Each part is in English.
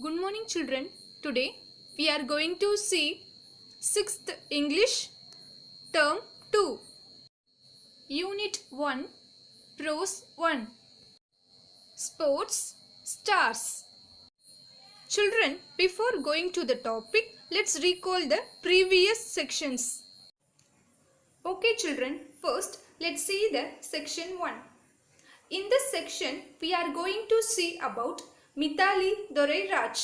Good morning children. Today we are going to see 6th English Term 2 Unit 1 Prose 1 Sports Stars. Children, before going to the topic, let's recall the previous sections. Okay children, first let's see the section 1. In this section, we are going to see about Mithali Dorairaj.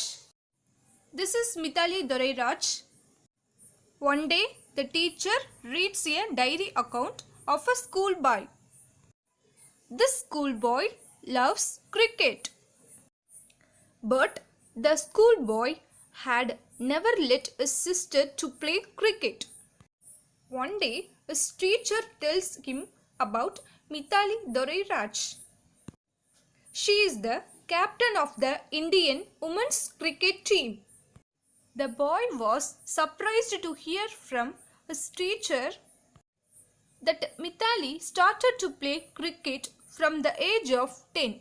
This is Mithali Dorairaj. One day, the teacher reads a diary account of a schoolboy. This schoolboy loves cricket. But the schoolboy had never let his sister to play cricket. One day, his teacher tells him about Mithali Dorairaj. She is the captain of the Indian women's cricket team. The boy was surprised to hear from his teacher that Mithali started to play cricket from the age of 10.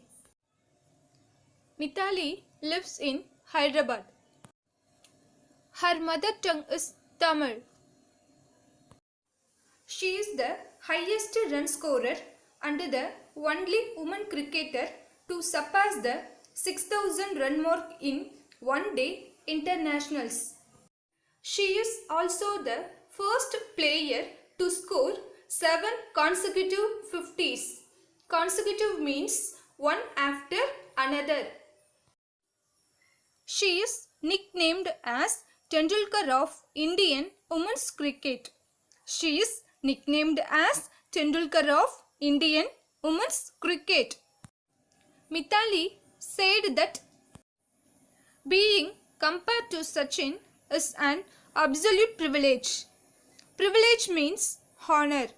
Mithali lives in Hyderabad. Her mother tongue is Tamil. She is the highest run scorer and the only woman cricketer to surpass the 6,000 run mark in one-day internationals. She is also the first player to score 7 consecutive 50s. Consecutive means one after another. She is nicknamed as Tendulkar of Indian women's cricket. She is nicknamed as Tendulkar of Indian women's cricket. Mithali said that being compared to Sachin is an absolute privilege. Privilege means honor.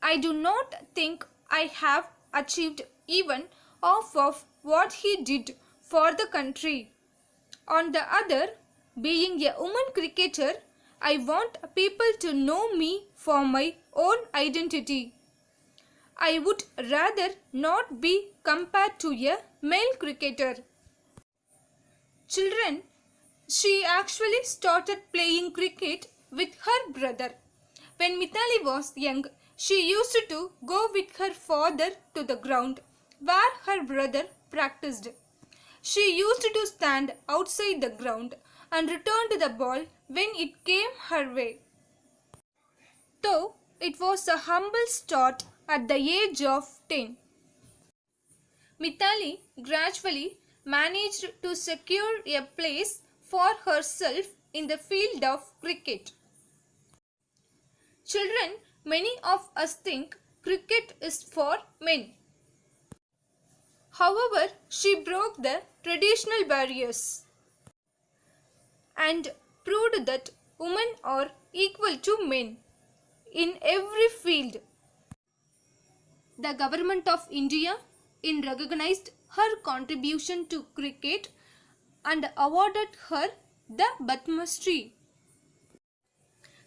I do not think I have achieved even half of what he did for the country. On the other, being a woman cricketer, I want people to know me for my own identity. I would rather not be compared to a male cricketer. Children, she actually started playing cricket with her brother. When Mithali was young, she used to go with her father to the ground where her brother practiced. She used to stand outside the ground and return the ball when it came her way. Though it was a humble start at the age of 10. Mithali gradually managed to secure a place for herself in the field of cricket. Children, many of us think cricket is for men. However, she broke the traditional barriers and proved that women are equal to men in every field. The Government of India recognized her contribution to cricket and awarded her the Padma Shri.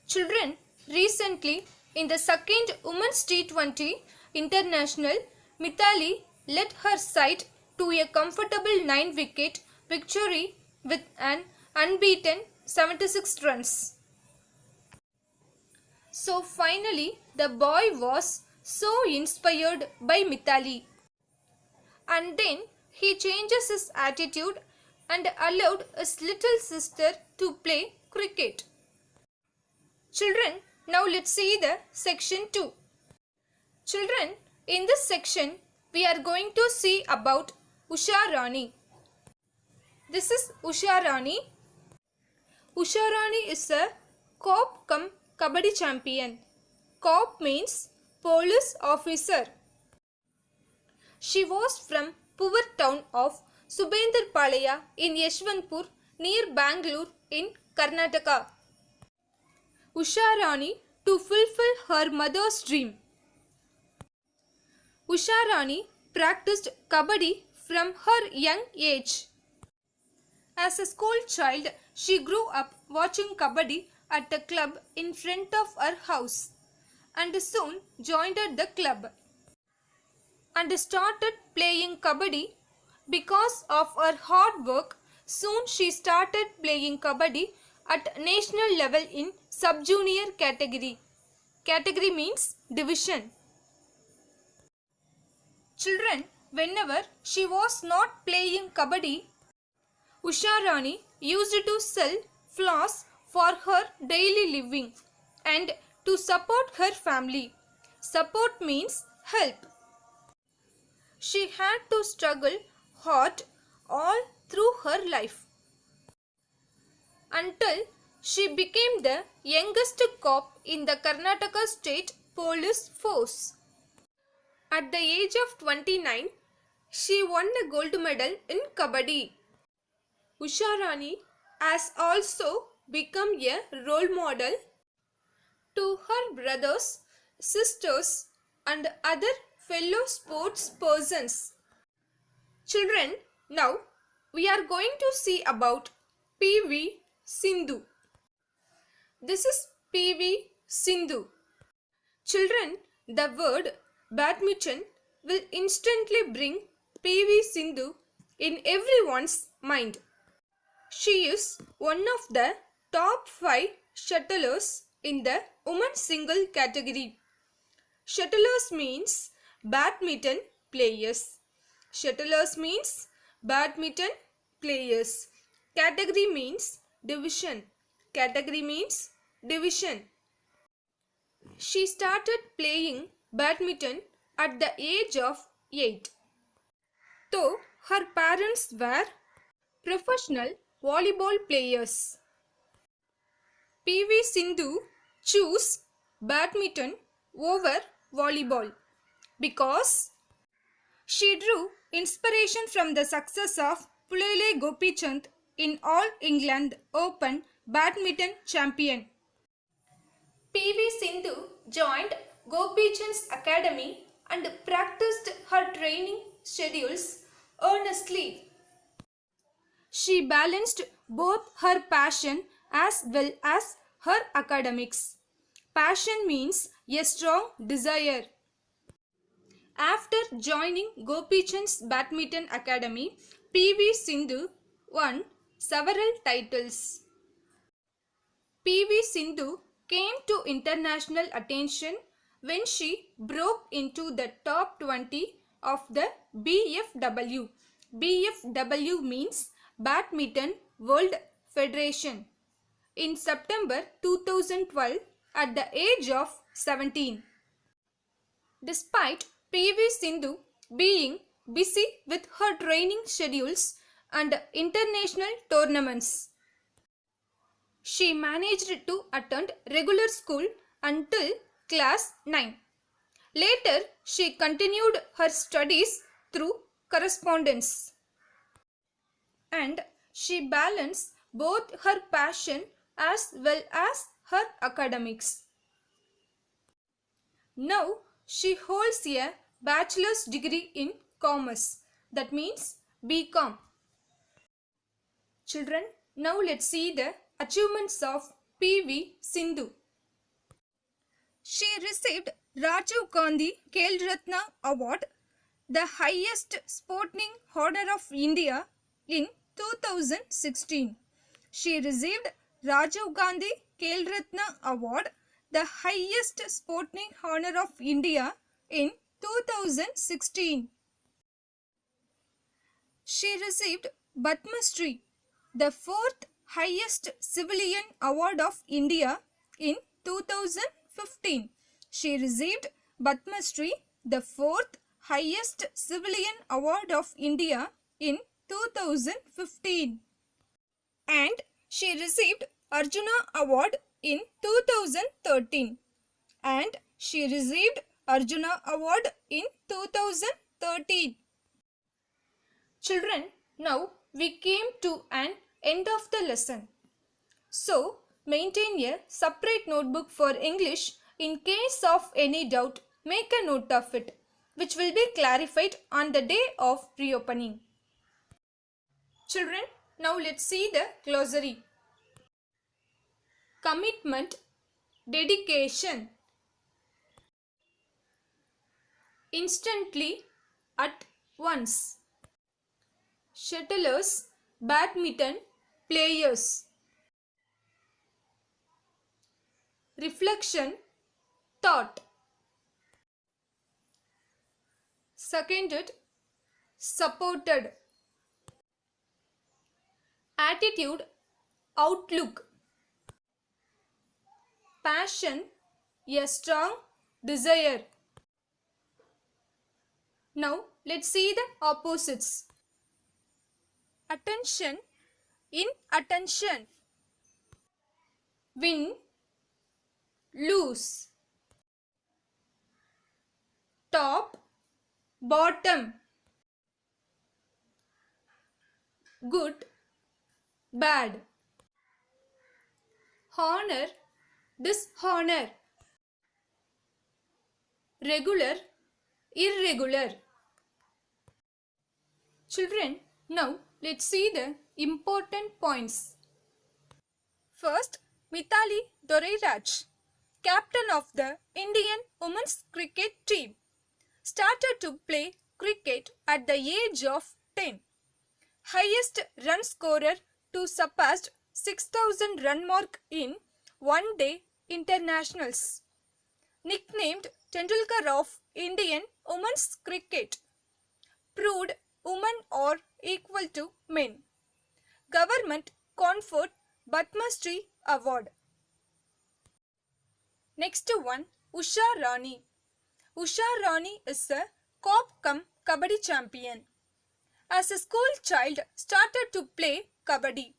Children, recently in the second Women's T20 International, Mithali led her side to a comfortable 9-wicket victory with an unbeaten 76 runs. So finally, the boy was so inspired by Mithali. And then he changes his attitude and allowed his little sister to play cricket. Children, now let's see the section 2. Children, in this section, we are going to see about Usha Rani. This is Usha Rani. Usha Rani is a cop cum Kabaddi champion. Cop means police officer. She was from poor town of Subendrapalaya in Yeshwanthpur near Bangalore in Karnataka. Usha Rani to fulfill her mother's dream. Usha Rani practiced Kabaddi from her young age. As a school child, she grew up watching Kabaddi at a club in front of her house and soon joined the club and started playing Kabaddi Because of her hard work, soon she started playing kabaddi at national level in sub-junior category. Category means division. Children, whenever she was not playing kabaddi, Usha Rani used to sell flowers for her daily living and to support her family. Support means help. She had to struggle hard all through her life until she became the youngest cop in the Karnataka State Police Force. At the age of 29, she won a gold medal in Kabaddi. Usha Rani has also become a role model to her brothers, sisters, and other fellow sports persons. Children, now we are going to see about PV Sindhu. This is PV Sindhu. Children, the word badminton will instantly bring PV Sindhu in everyone's mind. She is one of the top 5 shuttlers in the women's single category. Shuttlers means badminton players. Shuttlers means badminton players. Category means division. Category means division. She started playing badminton at the age of 8. Though her parents were professional volleyball players, PV Sindhu chose badminton over volleyball because she drew inspiration from the success of Pulele Gopichand in All England Open badminton champion. PV Sindhu joined Gopichand's academy and practiced her training schedules earnestly. She balanced both her passion as well as her academics. Passion means a strong desire. After joining Gopichand's badminton academy, PV Sindhu won several titles. PV Sindhu came to international attention when she broke into the top 20 of the BFW. BFW means Badminton World Federation in September 2012 at the age of 17. Despite PV Sindhu being busy with her training schedules and international tournaments, she managed to attend regular school until class 9. Later, she continued her studies through correspondence. And she balanced both her passion as well as her academics. Now, she holds a bachelor's degree in commerce. That means BCom. Children, now let's see the achievements of PV Sindhu. She received Rajiv Gandhi Khel Ratna Award, the highest sporting honor of India, in 2016. She received Rajiv Gandhi Khel Ratna Award, the highest sporting honor of India, in 2016. She received Padma Shri, the fourth highest civilian award of India, in 2015. She received Padma Shri, the fourth highest civilian award of India, in 2015. And she received Arjuna Award in 2013. And she received Arjuna Award in 2013. Children, now we came to an end of the lesson. So, maintain a separate notebook for English. In case of any doubt, make a note of it, which will be clarified on the day of reopening. Children, now let's see the glossary. Commitment, dedication. Instantly, at once. shuttlers, badminton players. Reflection, thought. Seconded, supported. Attitude, outlook. Passion, a strong desire. Now let's see the opposites. Attention, inattention. Win, lose. Top, bottom. Good, bad. Honor, dishonor. Regular, irregular. Children, now let's see the important points. First, Mithali Dorairaj, captain of the Indian women's cricket team, started to play cricket at the age of 10. Highest run scorer to surpass 6,000 run mark in one-day internationals. Nicknamed Tendulkar of Indian women's cricket. Proved women are equal to men. Government conferred Padma Shri Award. Next one, Usha Rani. Usha Rani is a cop cum kabaddi champion. As a school child, started to play kabaddi.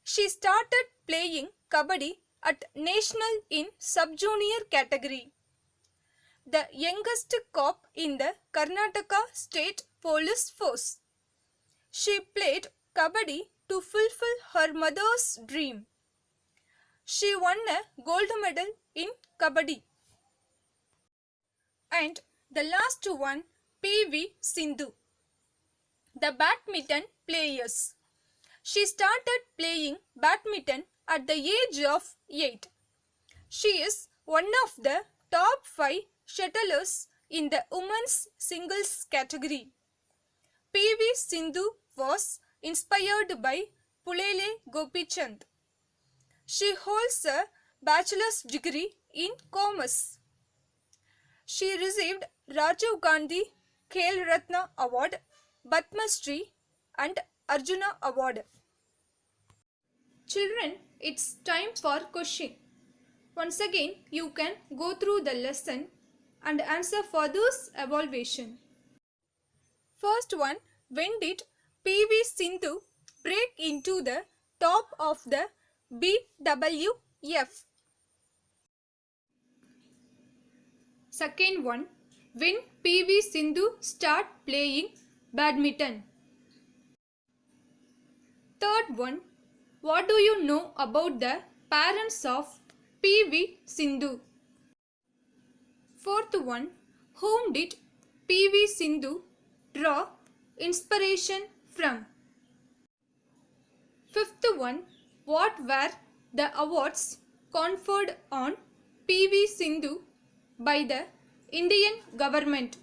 She started playing kabaddi at national in sub-junior category. The youngest cop in the Karnataka State Police Force. She played kabaddi to fulfill her mother's dream. She won a gold medal in kabaddi. And the last one, P.V. Sindhu. The badminton players. She started playing badminton at the age of 8. She is one of the top 5 shuttlers in the women's singles category. P.V. Sindhu was inspired by Pulele Gopichand. She holds a bachelor's degree in commerce. She received Rajiv Gandhi Khel Ratna Award, Padma Shri and Arjuna Award. Children, it's time for question. Once again, you can go through the lesson and answer for this evaluation. First one, when did P.V. Sindhu break into the top of the BWF? Second one, when P.V. Sindhu start playing badminton? Third one, what do you know about the parents of P.V. Sindhu? Fourth one, whom did P.V. Sindhu draw inspiration from? Fifth one, what were the awards conferred on P.V. Sindhu by the Indian government?